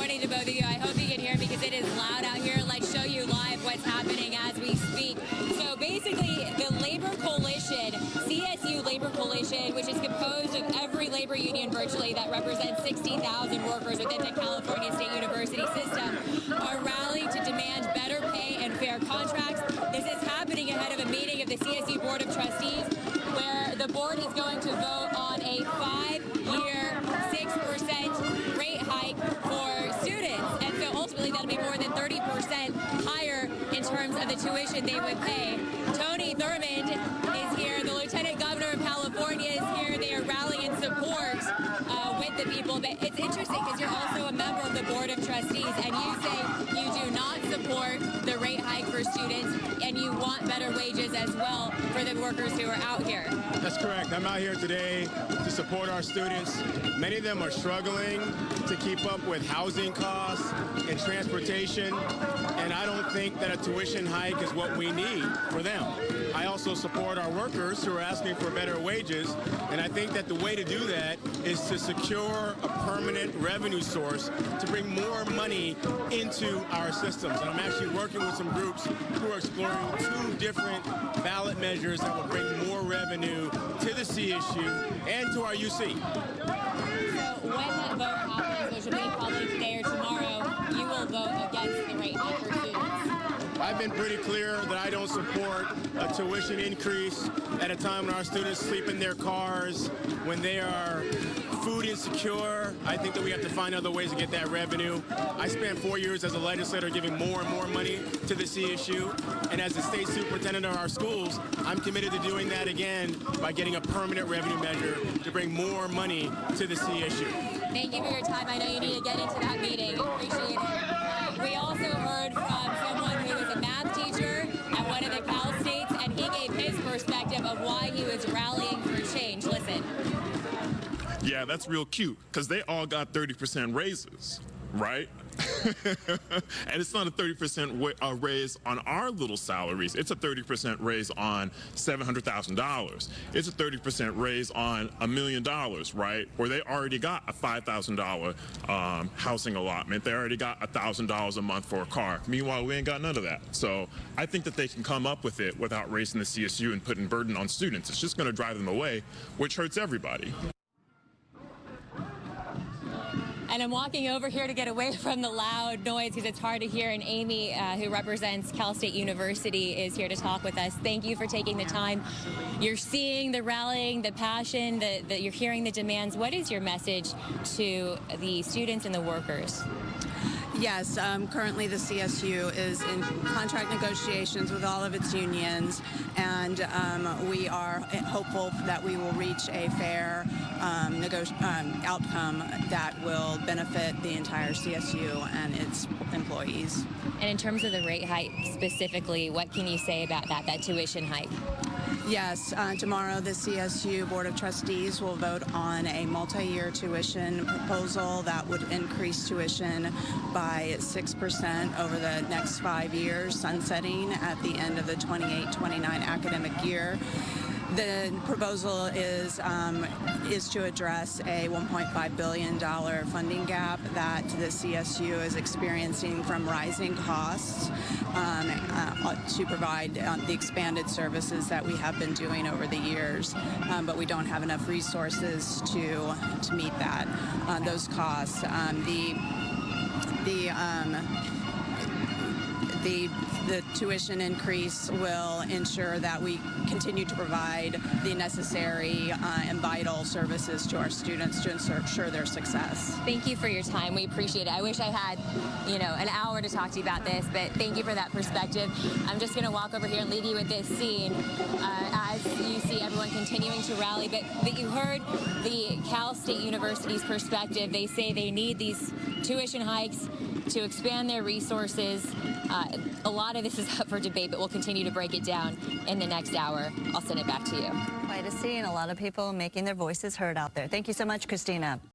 morning to both of you. I hope you can hear me because it is loud out here. Let's show you live what's happening as we speak. So basically, the labor coalition, CSU Labor Coalition, which is composed of every labor union virtually that represents 60,000 workers within the California State University system, are rallying to demand better pay and fair contracts. This is happening ahead of a meeting of the CSU Board of Trustees, where the board is going to vote on a 5-year, 6% rate hike for students. And so ultimately, that'll be more than 30% higher in terms of the tuition they would pay. Tony Thurmond is here. The Lieutenant Governor of California is here. They are rallying in support with the people. But it's interesting because you're also a member of the Board of Trustees, and you say you do not support the rate hike for students, and you want better wages as well for the workers who are out here. That's correct. I'm out here today to support our students. Many of them are struggling to keep up with housing costs and transportation, and I don't think that a tuition hike is what we need for them. I also support our workers who are asking for better wages, and I think that the way to do that is to secure a permanent revenue source to bring more money into our systems. And I'm actually working with some groups who are exploring 2 different ballot measures that will bring more revenue to the CSU and to our UC. So when that vote happens, which will be probably today or tomorrow, you will vote against the rate hike for students. I've been pretty clear that I don't support a tuition increase at a time when our students sleep in their cars, when they are food insecure. I think that we have to find other ways to get that revenue. I spent 4 years as a legislator giving more and more money to the CSU, and as the state superintendent of our schools, I'm committed to doing that again by getting a permanent revenue measure to bring more money to the CSU. Thank you for your time. I know you need to get into that meeting. Appreciate it. We also heard from someone who is a math teacher at one of the Cal States, and he gave his perspective of why he was rallying for change. Listen. Yeah, that's real cute, because they all got 30% raises, right? And it's not a 30% raise on our little salaries. It's a 30% raise on $700,000. It's a 30% raise on $1 million, right? Or they already got a $5,000 housing allotment. They already got $1,000 a month for a car. Meanwhile, we ain't got none of that. So I think that they can come up with it without raising the CSU and putting burden on students. It's just going to drive them away, which hurts everybody. And I'm walking over here to get away from the loud noise because it's hard to hear. And Amy, who represents Cal State University, is here to talk with us. Thank you for taking the time. You're seeing the rallying, the passion, you're hearing the demands. What is your message to the students and the workers? Yes, currently the CSU is in contract negotiations with all of its unions, and we are hopeful that we will reach a fair outcome that will benefit the entire CSU and its employees. And in terms of the rate hike specifically, what can you say about that tuition hike? Yes, tomorrow the CSU Board of Trustees will vote on a multi-year tuition proposal that would increase tuition by 6% over the next 5 years, sunsetting at the end of the 28-29 academic year. The proposal is to address a $1.5 billion funding gap that the CSU is experiencing from rising costs to provide the expanded services that we have been doing over the years, but we don't have enough resources to meet that those costs. The tuition increase will ensure that we continue to provide the necessary and vital services to our students to ensure their success. Thank you for your time. We appreciate it. I wish I had, an hour to talk to you about this, but thank you for that perspective. I'm just going to walk over here and leave you with this scene as you see everyone continuing to rally. But you heard the Cal State University's perspective. They say they need these tuition hikes to expand their resources. A lot of this is up for debate, but we'll continue to break it down in the next hour. I'll send it back to you. Quite a scene. A lot of people making their voices heard out there. Thank you so much, Christina.